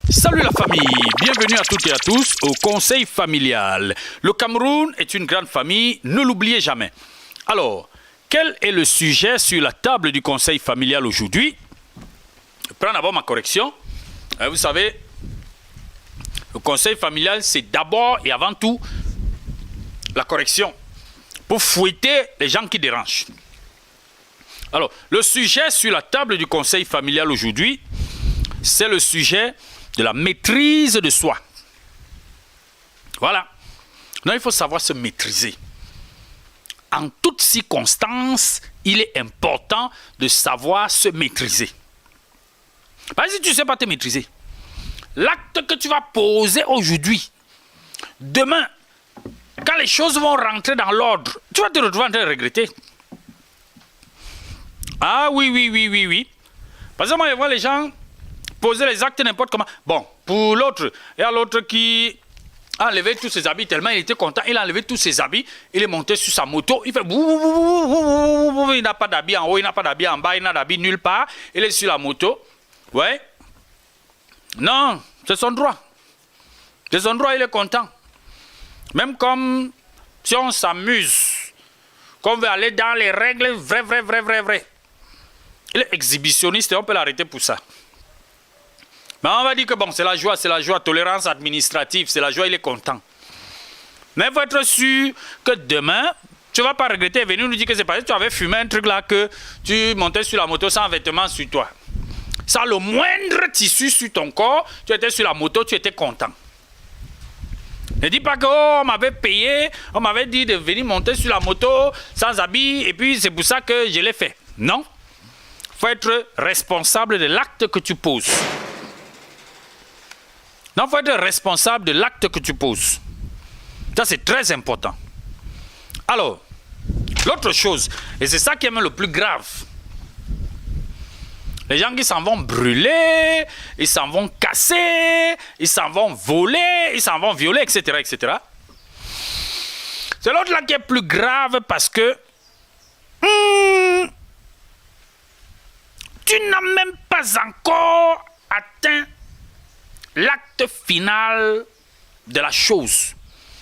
Salut la famille, bienvenue à toutes et à tous au Conseil familial. Le Cameroun est une grande famille, ne l'oubliez jamais. Alors, quel est le sujet sur la table du Conseil familial aujourd'hui? Je prends d'abord ma correction. Vous savez, le Conseil familial, c'est d'abord et avant tout la correction pour fouetter les gens qui dérangent. Alors, le sujet sur la table du Conseil familial aujourd'hui, c'est le sujet de la maîtrise de soi. Voilà. Donc, il faut savoir se maîtriser. En toutes circonstances, il est important de savoir se maîtriser. Parce que si tu ne sais pas te maîtriser, l'acte que tu vas poser aujourd'hui, demain, quand les choses vont rentrer dans l'ordre, tu vas te retrouver en train de regretter. Ah oui. Parce que moi, je vois les gens poser les actes n'importe comment. Bon, pour l'autre, il y a l'autre qui a enlevé tous ses habits tellement il était content. Il a enlevé tous ses habits, il est monté sur sa moto, il fait bouh, il n'a pas d'habits en haut, il n'a pas d'habits en bas, il n'a d'habits nulle part. Il est sur la moto. Ouais. Non, c'est son droit. C'est son droit, il est content. Même comme si on s'amuse, qu'on veut aller dans les règles vrai. Il est exhibitionniste et on peut l'arrêter pour ça. Mais on va dire que bon, c'est la joie, tolérance administrative, c'est la joie, il est content. Mais il faut être sûr que demain, tu ne vas pas regretter et venir nous dire que c'est parce que tu avais fumé un truc là que tu montais sur la moto sans vêtements sur toi. Sans le moindre tissu sur ton corps, tu étais sur la moto, tu étais content. Ne dis pas que on m'avait payé, on m'avait dit de venir monter sur la moto sans habit et puis c'est pour ça que je l'ai fait. Non. Il faut être responsable de l'acte que tu poses. Non, il faut être responsable de l'acte que tu poses. Ça, c'est très important. Alors, l'autre chose, et c'est ça qui est même le plus grave, les gens qui s'en vont brûler, ils s'en vont casser, ils s'en vont voler, ils s'en vont violer, etc. C'est l'autre là qui est plus grave parce que tu n'as même pas encore atteint l'acte final de la chose.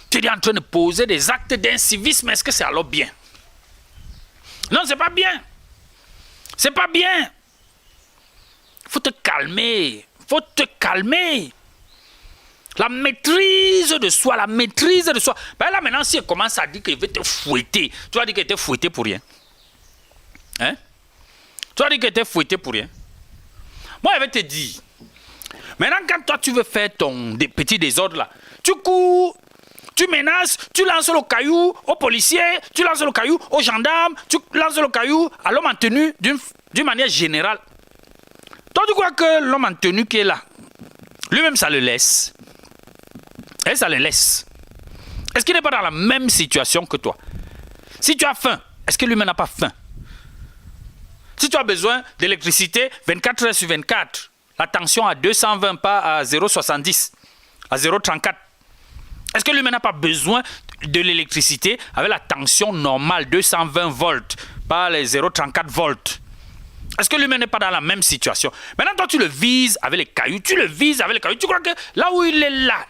Tu es en train de poser des actes d'incivisme, est-ce que c'est alors bien? Non, c'est pas bien. C'est pas bien. Faut te calmer. La maîtrise de soi. Ben là, maintenant, si elle commence à dire qu'il veut te fouetter, tu vas dire qu'elle était fouettée pour rien. Hein? Tu vas dire qu'elle était fouettée pour rien. Moi, je vais te dire. Maintenant, quand toi, tu veux faire ton petit désordre là, tu cours, tu menaces, tu lances le caillou aux policiers, tu lances le caillou aux gendarmes, tu lances le caillou à l'homme en tenue d'une manière générale. Toi, tu crois que l'homme en tenue qui est là, lui-même, ça le laisse. Et ça le laisse. Est-ce qu'il n'est pas dans la même situation que toi? Si tu as faim, est-ce que lui-même n'a pas faim? Si tu as besoin d'électricité 24 heures sur 24, la tension à 220, pas à 0,70, à 0,34. Est-ce que lui-même n'a pas besoin de l'électricité avec la tension normale, 220 volts, pas les 0,34 volts? Est-ce que lui-même n'est pas dans la même situation? Maintenant, toi, tu le vises avec les cailloux, tu crois que là où il est là,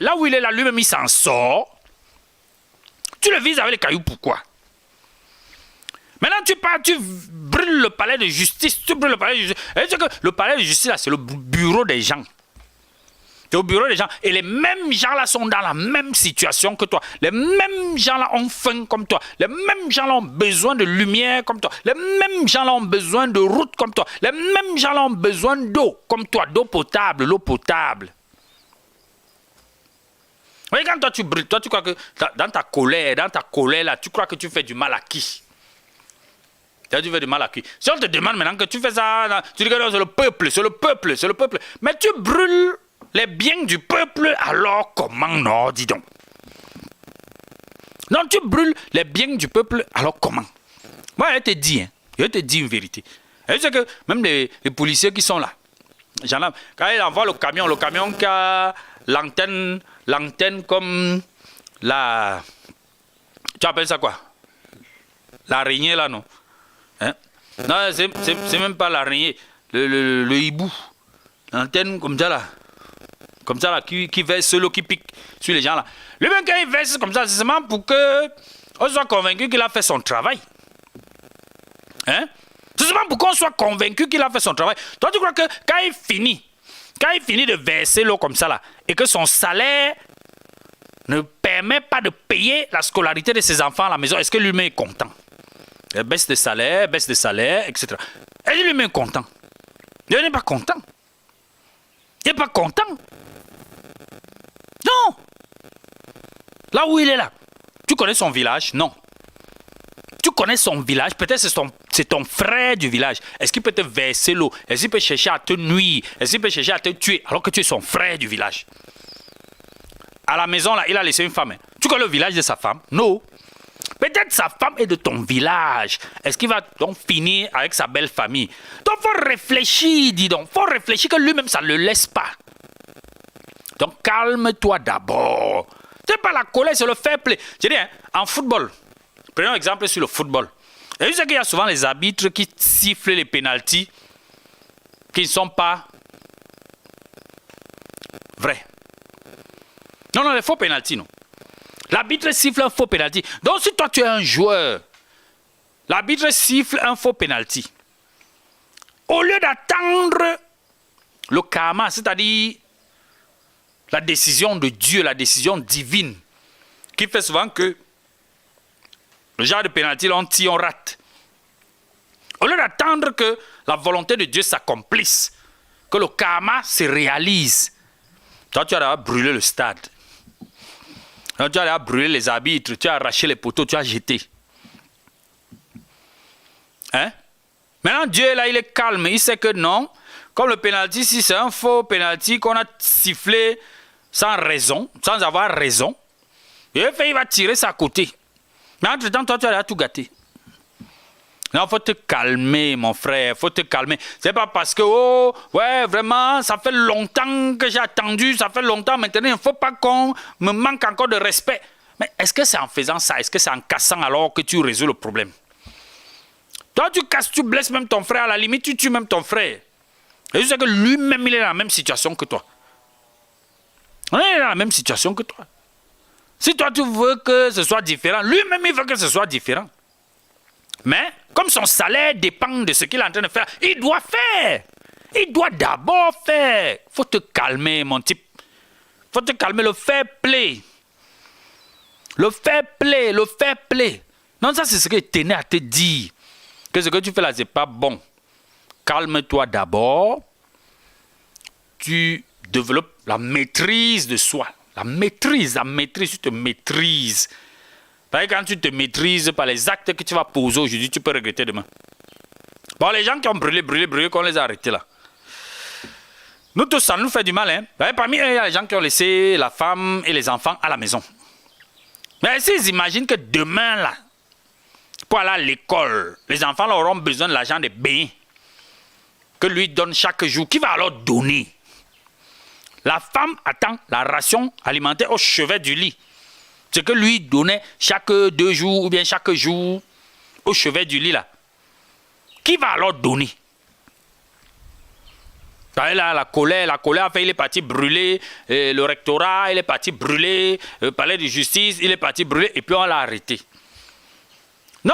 lui-même, il s'en sort. Tu le vises avec les cailloux, pourquoi? Maintenant, tu brûles le palais de justice. Et que le palais de justice, là, c'est le bureau des gens. C'est au bureau des gens. Et les mêmes gens-là sont dans la même situation que toi. Les mêmes gens-là ont faim comme toi. Les mêmes gens-là ont besoin de lumière comme toi. Les mêmes gens-là ont besoin de route comme toi. Les mêmes gens-là ont besoin d'eau comme toi. D'eau potable, l'eau potable. Oui, quand toi, tu brûles, toi, tu crois que dans ta colère, là, tu crois que tu fais du mal à qui? Tu fais du mal à qui? Si on te demande maintenant que tu fais ça, tu dis que c'est le peuple. Mais tu brûles les biens du peuple, alors comment non, dis donc? Non, tu brûles les biens du peuple, alors comment? Moi, je te dis une vérité. Et c'est que même les policiers qui sont là, quand ils envoient le camion qui a l'antenne comme la... Tu appelles ça quoi? L'araignée là, non? Hein? Non, c'est même pas l'araignée, le hibou. L'antenne comme ça là. comme ça, là, qui verse l'eau, qui pique sur les gens, là. Lui-même, quand il verse comme ça, c'est seulement pour qu'on soit convaincu qu'il a fait son travail. Hein? C'est seulement pour qu'on soit convaincu qu'il a fait son travail. Toi, tu crois que quand il finit de verser l'eau comme ça, là, et que son salaire ne permet pas de payer la scolarité de ses enfants à la maison, est-ce que lui-même est content? Baisse de salaire, etc. Est-ce que lui-même est content? Il n'est pas content. Il n'est pas content. Non. Là où il est là. Tu connais son village? Non. Tu connais son village? Peut-être c'est ton frère du village. Est-ce qu'il peut te verser l'eau? Est-ce qu'il peut chercher à te nuire? Est-ce qu'il peut chercher à te tuer alors que tu es son frère du village? À la maison, là, il a laissé une femme. Tu connais le village de sa femme? Non. Peut-être sa femme est de ton village. Est-ce qu'il va donc finir avec sa belle famille? Donc, il faut réfléchir, dis donc. Il faut réfléchir que lui-même, ça ne le laisse pas. Donc, calme-toi d'abord. C'est pas la colère, c'est le fair play. Je dis, hein, en football, prenons un exemple sur le football. Et vous savez qu'il y a souvent les arbitres qui sifflent les pénaltys qui ne sont pas vrais. Non, les faux pénaltys, non. L'arbitre siffle un faux pénalty. Donc, si toi, tu es un joueur, l'arbitre siffle un faux pénalty. Au lieu d'attendre le karma, c'est-à-dire la décision de Dieu, la décision divine, qui fait souvent que le genre de pénalty, on tire, on rate. Au lieu d'attendre que la volonté de Dieu s'accomplisse, que le karma se réalise, toi, tu as brûlé le stade. Donc, tu as brûlé les arbitres, tu as arraché les poteaux, tu as jeté. Hein? Maintenant, Dieu, là, il est calme. Il sait que non, comme le pénalty, si c'est un faux pénalty qu'on a sifflé sans raison, sans avoir raison, il va tirer ça à côté. Mais entre-temps, toi, tu as tout gâté. Non, il faut te calmer, mon frère, il faut te calmer. C'est pas parce que, oh, ouais, vraiment, ça fait longtemps que j'ai attendu, ça fait longtemps maintenant, il ne faut pas qu'on me manque encore de respect. Mais est-ce que c'est en faisant ça, est-ce que c'est en cassant alors que tu résous le problème? Toi, tu casses, tu blesses même ton frère, à la limite, tu tues même ton frère. Et tu sais que lui-même, il est dans la même situation que toi. Il est dans la même situation que toi. Si toi, tu veux que ce soit différent, lui-même, il veut que ce soit différent. Mais, comme son salaire dépend de ce qu'il est en train de faire, il doit faire. Il doit d'abord faire. Il faut te calmer, mon type. Il faut te calmer, le fair play. Le fair play, le fair play. Non, ça, c'est ce que je tenais à te dire. Que ce que tu fais là, ce n'est pas bon. Calme-toi d'abord. Tu développes la maîtrise de soi. La maîtrise, tu te maîtrises. Parce que quand tu te maîtrises par les actes que tu vas poser aujourd'hui, tu peux regretter demain. Bon, les gens qui ont brûlé, qu'on les a arrêtés là. Nous tous, ça nous fait du mal. Hein? Parmi eux, il y a les gens qui ont laissé la femme et les enfants à la maison. Mais s'ils imaginent que demain, là, pour aller à l'école, les enfants là, auront besoin de l'argent des bains que lui donne chaque jour, qui va alors donner? La femme attend la ration alimentaire au chevet du lit. Ce que lui donnait chaque 2 jours ou bien chaque jour au chevet du lit là. Qui va alors donner? Là, la colère a fait, il est parti brûler le rectorat, il est parti brûler le palais de justice, il est parti brûler et puis on l'a arrêté. Non,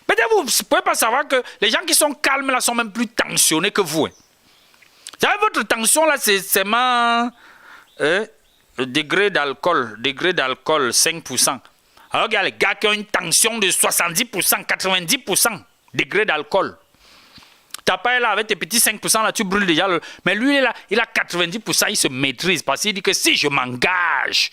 peut-être vous ne pouvez pas savoir que les gens qui sont calmes là sont même plus tensionnés que vous. Hein. Vous savez, votre tension là, c'est seulement le degré d'alcool 5%. Alors qu'il y a les gars qui ont une tension de 70%, 90% degré d'alcool. Tu n'as pas là avec tes petits 5%, là, tu brûles déjà. Mais lui, il a 90%, il se maîtrise. Parce qu'il dit que si je m'engage,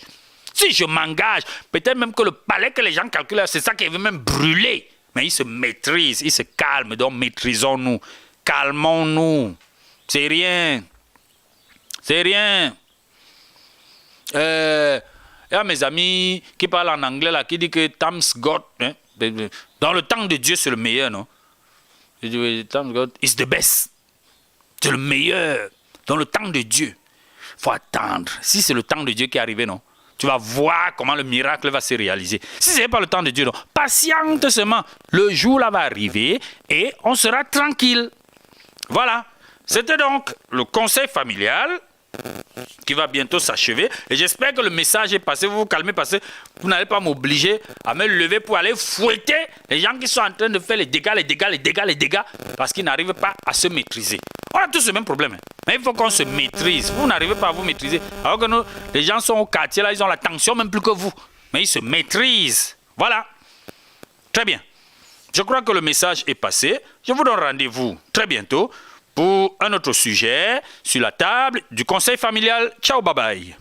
peut-être même que le palais que les gens calculent, c'est ça qui veut même brûler. Mais il se maîtrise, il se calme. Donc maîtrisons-nous, calmons-nous. C'est rien. C'est rien. Il y a mes amis qui parlent en anglais, là, qui disent que Time's God, hein, dans le temps de Dieu, c'est le meilleur, non? Time's God is the best. C'est le meilleur. Dans le temps de Dieu. Il faut attendre. Si c'est le temps de Dieu qui est arrivé, non? Tu vas voir comment le miracle va se réaliser. Si ce n'est pas le temps de Dieu, non? Patiente seulement. Le jour là va arriver et on sera tranquille. Voilà. C'était donc le conseil familial qui va bientôt s'achever. Et j'espère que le message est passé. Vous vous calmez parce que vous n'allez pas m'obliger à me lever pour aller fouetter les gens qui sont en train de faire les dégâts, parce qu'ils n'arrivent pas à se maîtriser. On a tous le même problème. Mais il faut qu'on se maîtrise. Vous n'arrivez pas à vous maîtriser. Alors que nous, les gens sont au quartier, là, ils ont la tension même plus que vous. Mais ils se maîtrisent. Voilà. Très bien. Je crois que le message est passé. Je vous donne rendez-vous très bientôt pour un autre sujet sur la table du conseil familial. Ciao, bye bye.